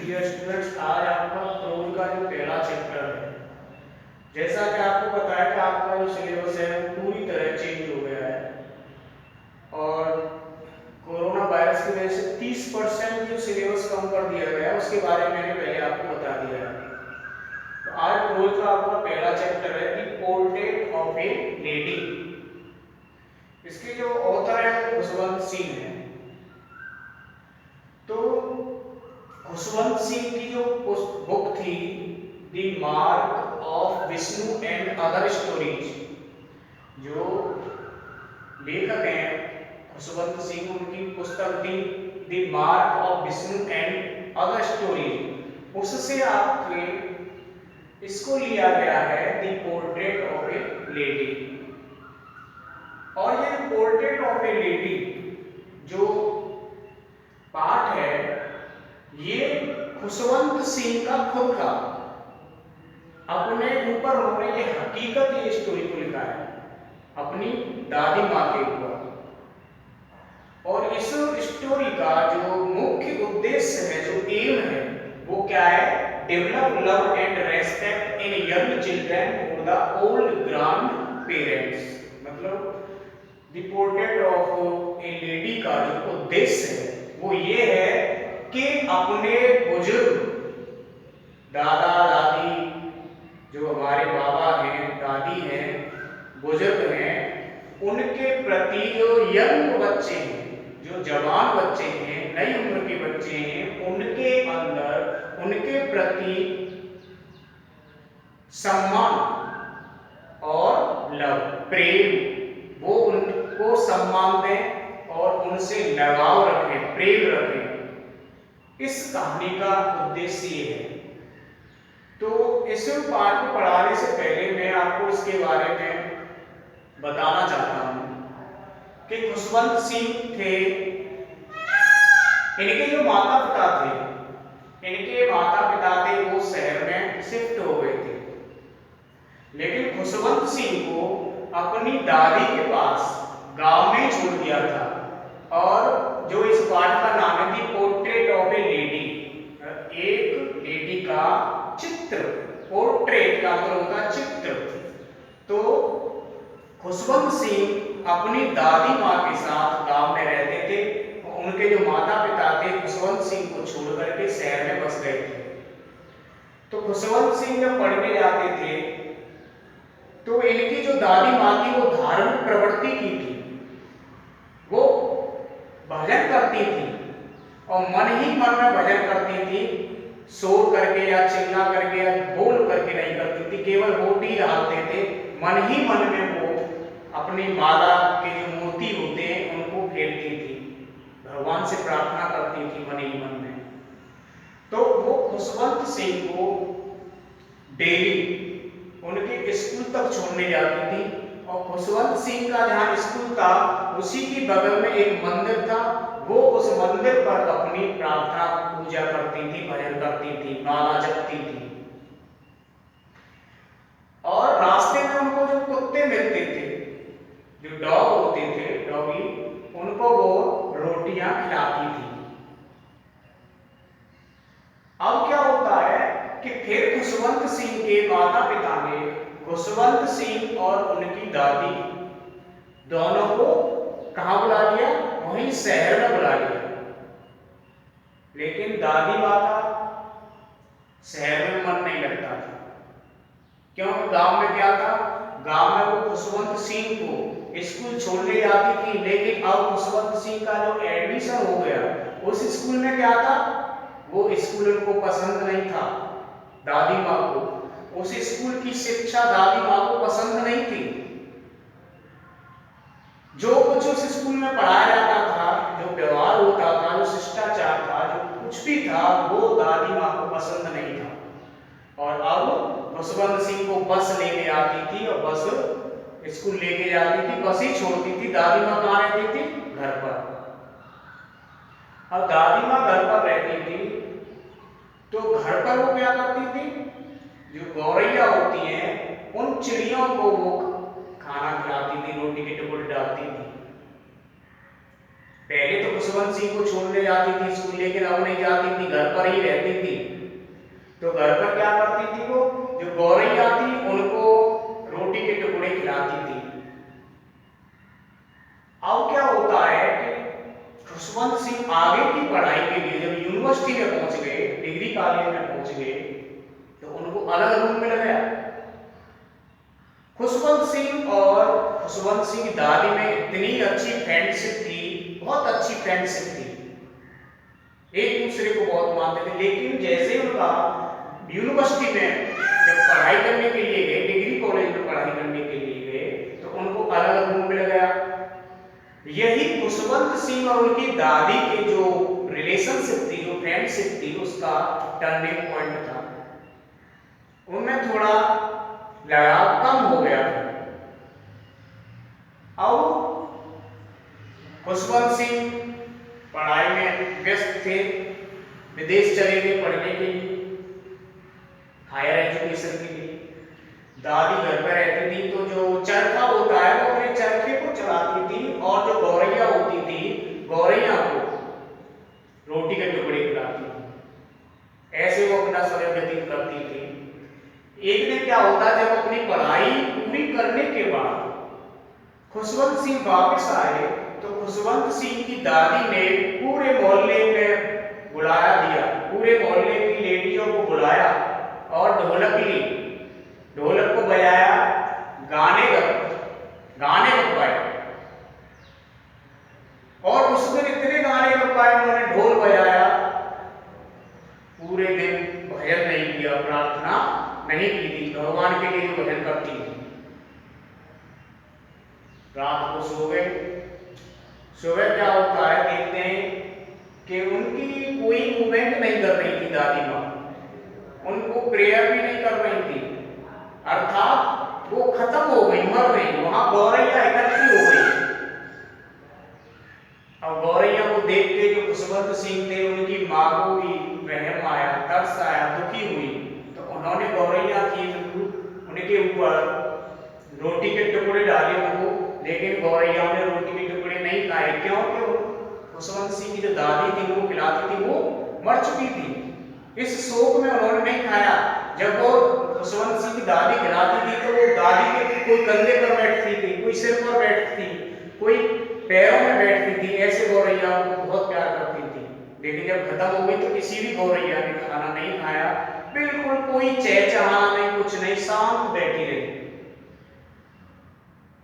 Dear students, आज आपका pros का जो पहला चैप्टर है, जैसा कि आपको पता है कि आपका जो सिलेबस है वो पूरी तरह चेंज हो गया है और कोरोना वायरस की वजह से 30% जो सिलेबस कम कर दिया गया है उसके बारे में मैंने पहले आपको बता दिया है। तो आज प्रोज का आपका पहला चैप्टर है the portrait of a lady. इसके जो ऑथर है वो खुशवंत सिंह है। तो खुशवंत सिंह की जो बुक थी the mark of Vishnu and other stories, जो लेखक हैं खुशवंत सिंह, उनकी पुस्तक थी the mark of Vishnu and other stories, उससे आपके इसको लिया गया है the portrait of a lady. और ये पोर्ट्रेट ऑफ ए लेडी जो पाठ है ये खुशवंत सिंह का खुद का अपने ऊपर उन्होंने ये हकीकत ये स्टोरी को लिखा है अपनी दादी माँ के ऊपर। और इस स्टोरी का जो मुख्य उद्देश्य है, जो एम है, वो क्या है? Develop love and respect in young children for the old grand parents. मतलब the portrait of a lady का जो उद्देश्य है वो ये है कि अपने बुजुर्ग दादा दादी, जो हमारे बाबा हैं, दादी हैं, बुजुर्ग हैं, उनके प्रति जो यंग बच्चे हैं, जो जवान बच्चे हैं, नई उम्र के बच्चे हैं, उनके अंदर उनके प्रति सम्मान और लव, प्रेम, वो उनको सम्मान दें और उनसे लगाव रखें, प्रेम रखें। इस कहानी का उद्देश्य ये है। तो इस पाठ को पढ़ाने से पहले मैं आपको इसके बारे में बताना चाहता हूं कि खुशवंत सिंह थे, इनके जो माता पिता थे, इनके माता पिता थे वो शहर में शिफ्ट हो गए थे, लेकिन खुशवंत सिंह को अपनी दादी के पास गांव में छोड़ दिया था। और जो इस पाठ का नाम है दी पोर्ट्रेट ऑफ ए लेडी, एक लेडी का चित्र, पोर्ट्रेट का मतलब होता है चित्र। तो खुशवंत सिंह अपनी दादी माँ के साथ गांव में रहते थे, उनके जो माता पिता थे खुशवंत सिंह को छोड़ करके शहर में बस गए थे। तो खुशवंत सिंह जब पढ़ने जाते थे तो इनकी जो दादी माँ थी वो धार्मिक प्रवृत्ति की थी, वो भजन करती थी और मन ही मन में भजन करती थी, शोर करके या चिल्ला करके या बोल करके नहीं करती थी, केवल होठी डालते थे। मन ही मन में वो अपनी माला के जो मोती होते हैं उनको फेरती थी, भगवान से प्रार्थना करती थी मन ही मन में। तो वो खुशवंत सिंह को डेली उनके स्कूल तक छोड़ने जाती थी। और खुशवंत सिंह का जहाँ स्कूल था उसी के बगल में एक मंदिर था, वो उस मंदिर पर अपनी प्रार्थना पूजा करती थी, भजन करती थी, माला जपती थी। और रास्ते में उनको जो कुत्ते मिलते थे, जो डॉग होते थे, डॉगी, उनको वो रोटियां खिलाती थी। अब क्या होता है कि फिर खुशवंत सिंह के माता पिता ने खुशवंत सिंह और उनकी दादी दोनों को कहां बुला लिया? वहीं शहर में बुला लिया। लेकिन दादी माता शहर में मन नहीं लगता था, क्योंकि गांव में क्या था? गांव में वो खुशवंत सिंह को स्कूल छोड़ने जाती थी, लेकिन अब खुशवंत सिंह का जो एडमिशन हो गया उस स्कूल में क्या था? वो स्कूल उनको पसंद नहीं था, दादी माँ को उस स्कूल की शिक्षा दादी माँ को पसंद नहीं थी। जो कुछ उस स्कूल में पढ़ाया जाता था, जो व्यवहार होता था, जो शिष्टाचार था, जो कुछ भी था, वो दादी माँ को पसंद नहीं था। और अब खुशवंत सिंह को बस लेके आती थी और बस स्कूल लेके जाती थी, बस ही छोड़ती थी। दादी माँ कहाँ रहती थी? घर पर। अब दादी माँ घर पर रहती थी तो घर पर वो क्या करती थी? जो गौरैया होती हैं उन चिड़ियों को वो खाना खिलाती थी, रोटी के टुकड़े डालती थी। पहले तो खुशवंत सिंह को छोड़ने जाती थी स्कूल, लेकिन अब नहीं जाती थी, घर पर ही रहती थी। तो घर पर क्या करती थी वो, जो गौरैया थी उनको रोटी के टुकड़े खिलाती थी। अब क्या होता है कि खुशवंत सिंह आगे की पढ़ाई के लिए जब यूनिवर्सिटी में पहुंच गए, डिग्री कॉलेज में पहुंच गए, तो उनको अलग रूम मिल गया। खुशवंत सिंह और खुशवंत सिंह की दादी में इतनी अच्छी फ्रेंडशिप थी, बहुत अच्छी फ्रेंडशिप थी, एक दूसरे को बहुत मानते थे। लेकिन जैसे उनका यूनिवर्सिटी में जब पढ़ाई करने के लिए गए, डिग्री कॉलेज में पढ़ाई करने के लिए गए, तो उनको अलग रूम मिल गया। यही खुशवंत सिंह और उनकी दादी के जो रिलेशनशिप थी, जो फ्रेंडशिप थी, उसका टर्निंग पॉइंट था। उनमें थोड़ा लगाव कम हो गया था। अब खुशवंत सिंह पढ़ाई में व्यस्त थे, विदेश चले गए पढ़ने के लिए, हायर एजुकेशन के लिए। दादी घर पर रहती थी, तो जो चरखा होता है वो अपने चरखे को चलाती थी, और जो गौरैया होती थी, गौरैया को रोटी के टुकड़े खिलाती थी। ऐसे वो अपना समय व्यतीत करती थी। एक दिन क्या होता है, जब अपनी पढ़ाई पूरी करने के बाद खुशवंत सिंह वापस आए, तो खुशवंत सिंह की दादी ने पूरे मोहल्ले में बुलाया दिया, पूरे मोहल्ले की लेडीजों को बुलाया और ढोलक ली, ढोलक को बजाया, गाने गवाए, और उस दिन इतने गाने गवाए, उन्होंने ढोल बजाया, पूरे दिन भजन नहीं किया, प्रार्थना नहीं की थी, भगवान के लिए जो भजन करती थी। रात को सो गए। सुबह क्या होता है, देखते हैं कि उनकी कोई मूवमेंट नहीं कर रही थी दादी माँ, उनको प्रेयर भी नहीं कर रही थी, अर्थात वो खत्म हो गई, मर गई। वहां गौरैया इकट्ठी हो गई। अब गौरैया को देख के जो खुशवंत सिंह थे, उनकी माँ को भी रहम आया, तरस आया, दुखी हुई, तो उन्होंने गौरैया की उनके ऊपर रोटी के टुकड़े डाले उनको, लेकिन गौरैया ने रोटी के टुकड़े नहीं खाए। क्यों? कि खुशवंत सिंह की जो दादी थी उनको खिलाती थी, वो मर चुकी थी। इस शोक में उन्होंने नहीं खाया। जब वो खुशवंत सिंह की दादी खिलाती थी, तो वो दादी के कोई कंधे पर बैठती थी, कोई सिर पर बैठती थी, कोई पैरों में बैठती थी। ऐसे गौरैया उनको बहुत प्यार करती थी। लेकिन जब खत्म हो गई, तो किसी भी गौरैया ने खाना नहीं खाया, बिल्कुल कोई चहचहाना नहीं, कुछ नहीं, शांत बैठी रही।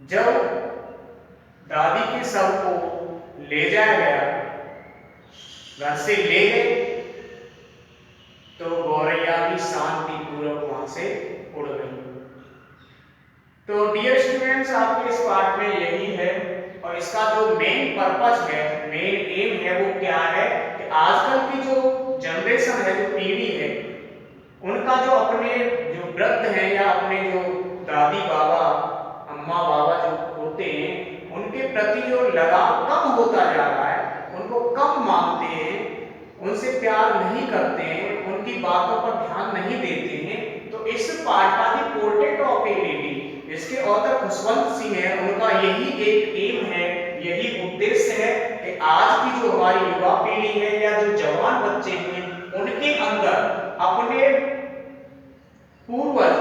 जब दादी के शव को ले जाया गया, घर से ले गए, तो गौरैया भी शांतिपूर्वक वहां से उड़ गई। तो डियर स्टूडेंट्स, आपके इस पार्ट में यही है, और इसका जो मेन पर्पस है, मेन एम है, वो क्या है कि आजकल की जो जनरेशन है, जो पीढ़ी है, उनका जो अपने जो वृद्ध हैं या अपने जो दादी बाबा, अम्मा बाबा जो होते हैं, उनके प्रति जो लगाव कम होता जा रहा है, उनको कम मानते हैं, उनसे प्यार नहीं करते हैं, उनकी बातों पर ध्यान नहीं देते हैं। तो इस पार्ट का भी पोर्ट्रेट ऑफ ए लेडी, इसके ऑथर खुशवंत सिंह है, उनका यही एक एम है, यही उद्देश्य है कि आज की जो हमारी युवा पीढ़ी है या जो जवान बच्चे हैं, उनके अंदर अपने पूर्वज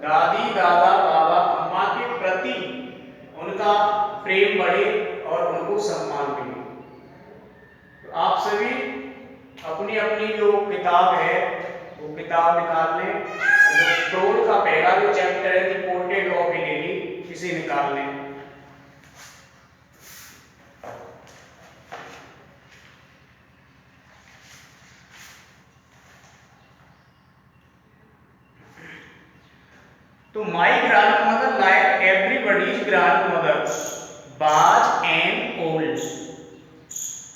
दादी दादा बाबा अम्मा के प्रति उनका प्रेम बढ़े और उनको सम्मान मिले। तो आप सभी अपनी अपनी जो किताब है वो किताब निकाल लें, जो प्रोज का पहला जो चैप्टर है, the portrait of a lady, इसे निकाल लें। तो my grandmother like everybody's grandmother was an old.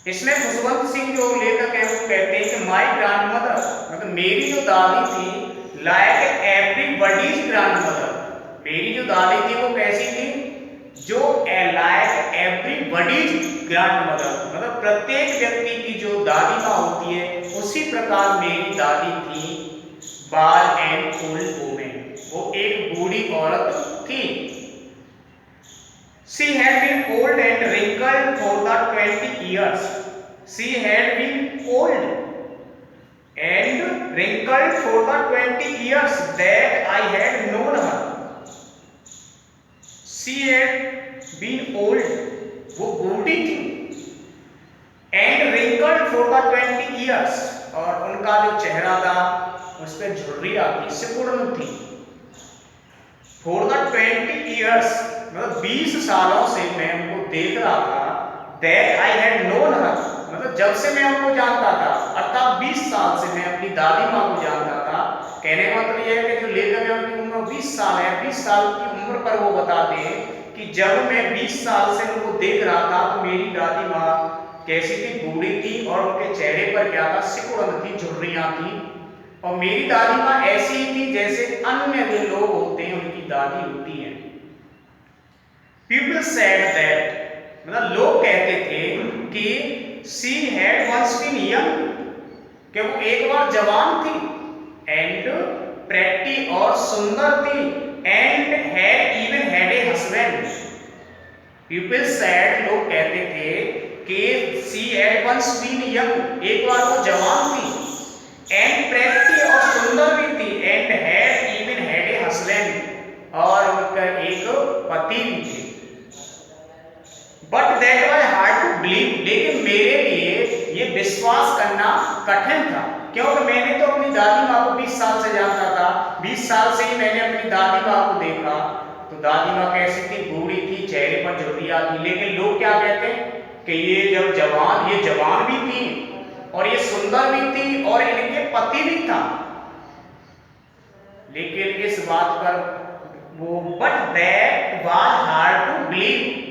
इसमें खुशवंत सिंह जो लेखक है वो कहते हैं कि माई ग्रैंडमदर मतलब मेरी जो दादी थी, लाइक एवरीबॉडीज ग्रैंडमदर, मेरी जो दादी थी वो कैसी थी, जो लाइक एवरीबॉडीज ग्रैंडमदर, मतलब प्रत्येक व्यक्ति की जो दादी माँ होती है, उसी प्रकार मेरी दादी थी। बाल एंड ओल्ड वुमेन, वो एक बूढ़ी औरत थी। She had been old and wrinkled for the 20 years. She had been old and wrinkled for the 20 years that I had known her. She had been old, वो बूढ़ी थी, and wrinkled for the 20 years, और उनका जो चेहरा था उस पर झुर्रियां थी, सिकुड़न थी। For the 20 years, मतलब 20 सालों से मैं उनको देख रहा था। That I had known her, मतलब जब से मैं उनको जानता था, अर्थात 20 साल से मैं अपनी दादी माँ को जानता था। कहने का मतलब यह है कि जो लेखक है उनकी उम्र 20 साल है। 20 साल की उम्र पर वो बताते हैं कि जब मैं 20 साल से उनको देख रहा था तो मेरी दादी माँ कैसी थी, बूढ़ी थी, और उनके चेहरे पर क्या था, सिकुड़न थी, झुर्रियां थी। और मेरी दादी माँ ऐसी ही थी जैसे अन्य जो लोग होते हैं उनकी दादी होती हैं। People said that, मतलब लोग कहते थे कि she had once been young, कि वो एक बार जवान थी, and pretty और सुंदर थी, and had even had a husband. People said, लोग कहते थे कि she had once been young, एक बार वो जवान थी, and pretty और सुंदर भी थी, and had even had a husband, और उनका एक पति भी थे। But that was hard to believe, लेकिन मेरे लिए ये विश्वास करना कठिन था, क्योंकि मैंने तो अपनी दादी माँ को 20 साल से जानता था। 20 साल से ही मैंने अपनी दादी माँ को देखा, तो दादी माँ कैसी थी, बूढ़ी थी, चेहरे पर झुर्रियां थी। लेकिन लोग क्या कहते हैं कि ये जवान भी थी और ये सुंदर भी थी और इनके पति भी था। लेकिन इस बात पर वो but that was hard to believe,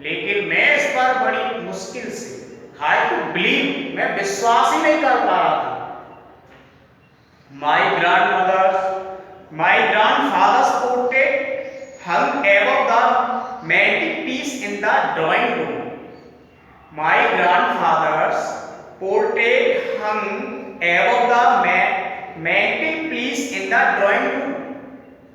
लेकिन मैं इस पर बड़ी मुश्किल से, हार्ड टू बिलीव, मैं विश्वास ही नहीं कर पा रहा था। My grandfather's portrait hung above the mantelpiece in the drawing room. My grandfather's portrait hung above the mantelpiece in the drawing room.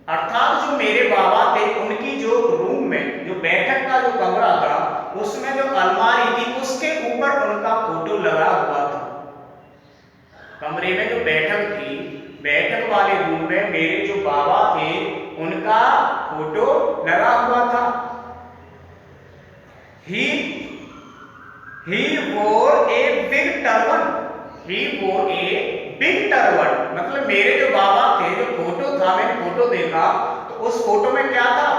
अर्थात जो मेरे बाबा थे उनकी जो रूम में जो बैठक का जो कमरा था उसमें जो अलमारी थी उसके ऊपर उनका फोटो लगा हुआ था। कमरे में जो बैठक थी, बैठक वाले रूम में मेरे जो बाबा थे उनका फोटो लगा हुआ था। He wore a big turban. He wore a big turban, मतलब मेरे जो बाबा थे, जो फोटो था, मैंने फोटो देखा तो उस फोटो में क्या था,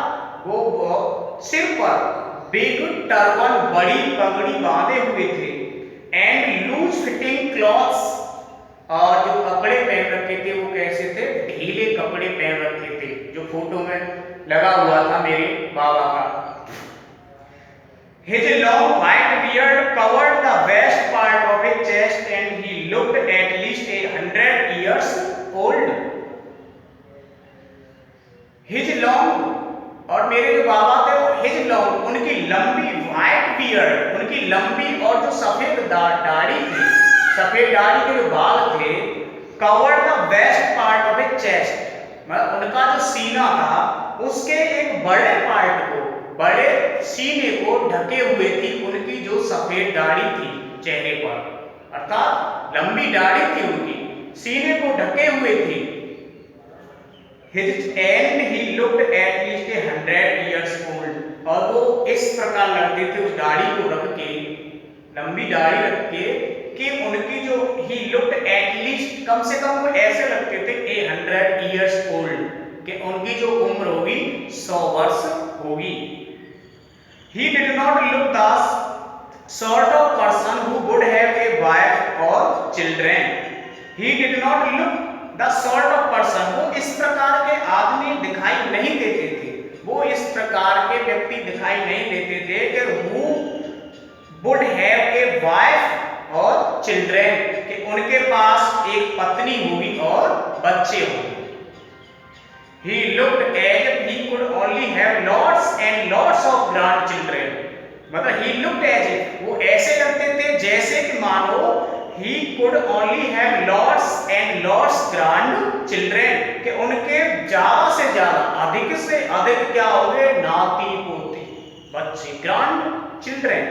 वो सिर पर बिग टर्बन, बड़ी पगड़ी बांधे हुए थे, एंड लूज फिटिंग क्लॉथ्स, और जो कपड़े पहन रखे थे वो कैसे थे, ढीले कपड़े पहन रखे थे, जो फोटो में लगा हुआ था मेरे बाबा का। His long white beard covered the best part of his chest and he looked at least 100 years old. His long, और मेरे जो बाबा थे वो his long, उनकी लंबी white beard, उनकी लंबी और जो सफेद दाढ़ी थी, सफेद दाढ़ी के जो बाल थे, covered the best part of his chest, मतलब उनका जो सीना था उसके एक बड़े पार्ट को, बड़े सीने को ढके हुए थी उनकी जो सफेद दाढ़ी थी चेहरे पर, अर्थात लंबी दाढ़ी थी उनकी, सीने को ढके हुए थी। And he looked at least 100 years old, और वो इस प्रकार लगते थे उस दाढ़ी को रख के, लंबी दाढ़ी रख के, कि उनकी जो he looked at least, कम से कम वो ऐसे लगते थे 100 years old, कि उनकी जो उम्र होगी 100 वर्ष होगी। He did not look the sort of person who would have a wife or children. He did not look the sort of person, वो इस प्रकार के आदमी दिखाई नहीं देते थे, वो इस प्रकार के व्यक्ति दिखाई नहीं देते थे कि who would have a wife or children, कि उनके पास एक पत्नी होगी और बच्चे होंगे। He looked as if he could only have lots and lots of grandchildren, मतलब he looked as if, वो ऐसे लगते थे जैसे कि मानो he could only have lots and lots grandchildren, कि उनके ज्यादा से ज्यादा, अधिक से अधिक क्या हो गए, नाती पोते, बच्चे, ग्रांड चिल्ड्रेन,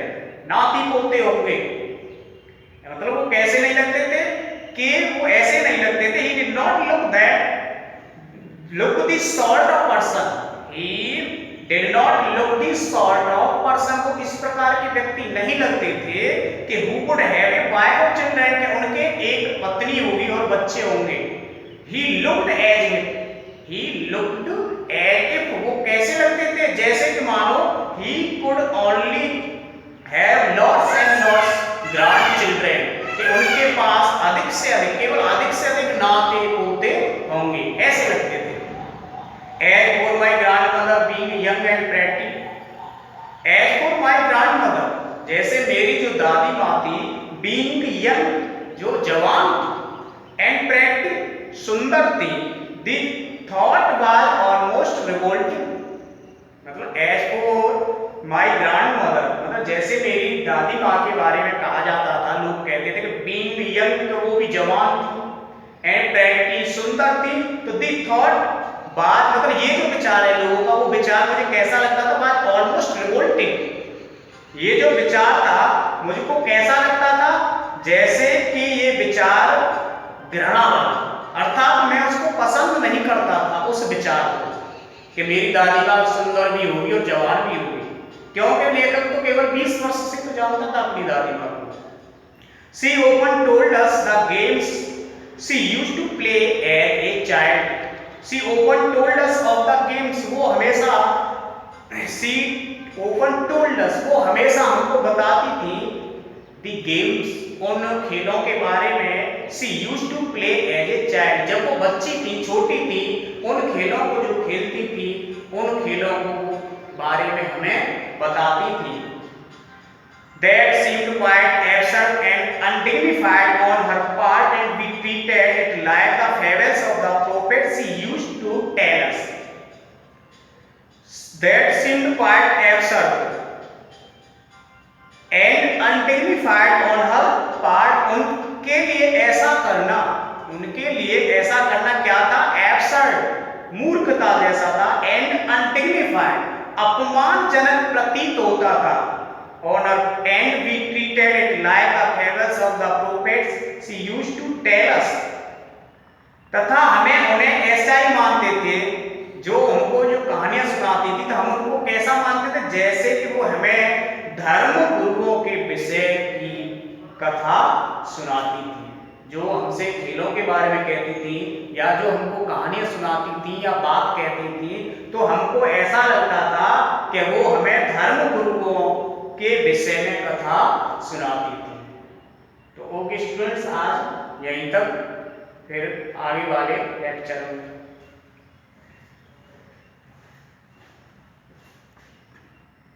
नाती पोते होंगे। मतलब वो कैसे नहीं लगते थे कि वो ऐसे नहीं लगते थे, he did not look the sort of person, he did not look the sort of person, को इस प्रकार के व्यक्ति नहीं लगते थे कि who would have a wife or children, कि उनके एक पत्नी होगी और बच्चे होंगे। he looked as if, वो कैसे लगते थे, जैसे कि मानो he could only have lots and lots grandchildren, कि उनके पास अधिक से अधिक, केवल अधिक से अधिक नाते पोते होंगे, ऐसे लगते थे। As for my grandmother being young and pretty, as for my grandmother, जैसे मेरी जो दादी माँ थी, being young, जो जवान थी, and pretty, सुंदर थी, the thought was almost revolting, मतलब as for my grandmother, मतलब जैसे मेरी दादी माँ के बारे में कहा जाता था, लोग कहते थे कि being young, तो वो भी जवान थी, and pretty, सुंदर थी, तो the thought, बात, मतलब ये जो विचार है लोगों का, वो विचार मुझे कैसा लगता था, बात ऑलमोस्ट रिवोल्टिंग, ये जो विचार था मुझको कैसा लगता था, जैसे कि ये विचार घृणा वाला, अर्थात मैं उसको पसंद नहीं करता था उस विचार को, कि मेरी दादी माँ सुंदर भी होगी और जवान भी होगी, क्योंकि लेखक तो केवल 20 वर्ष से तो जानता था अपनी दादी माँ को। She often told us the games she used to play as a child. She often told us of the games, वो हमेशा, she often told us, वो हमेशा हमको बताती थी, the games, उन खेलों के बारे में, she used to play as a child, जब वो बच्ची थी, छोटी थी, उन खेलों को जो खेलती थी, उन खेलों को बारे में हमें बताती थी। That seemed quite absurd and undignified on her part, and we treated it like the fables of the prophets she used to tell us. That seemed quite absurd and undignified on her part, उनके लिए ऐसा करना क्या था, absurd, मूर्खता जैसा था, and undignified, अपमानजनक प्रतीत होता था, and we treated it like the fables of the prophets she used to tell us, तथा हमें उन्हें ऐसा ही मानते थे, जो हमको जो कहानियां सुनाती थी, तो हम उनको कैसा मानते थे, जैसे कि वो हमें धर्म गुरुओं के विषय की कथा सुनाती थी, जो हमसे खेलों के बारे में कहती थी, या जो हमको कहानियां सुनाती थी या बात कहती थी, तो हमको ऐसा लगता था कि वो हमें धर्म गुरुओं के विषय में कथा सुनाती थी। तो ओके स्टूडेंट्स, आज यहीं तक, फिर आगे वाले लेक्चर में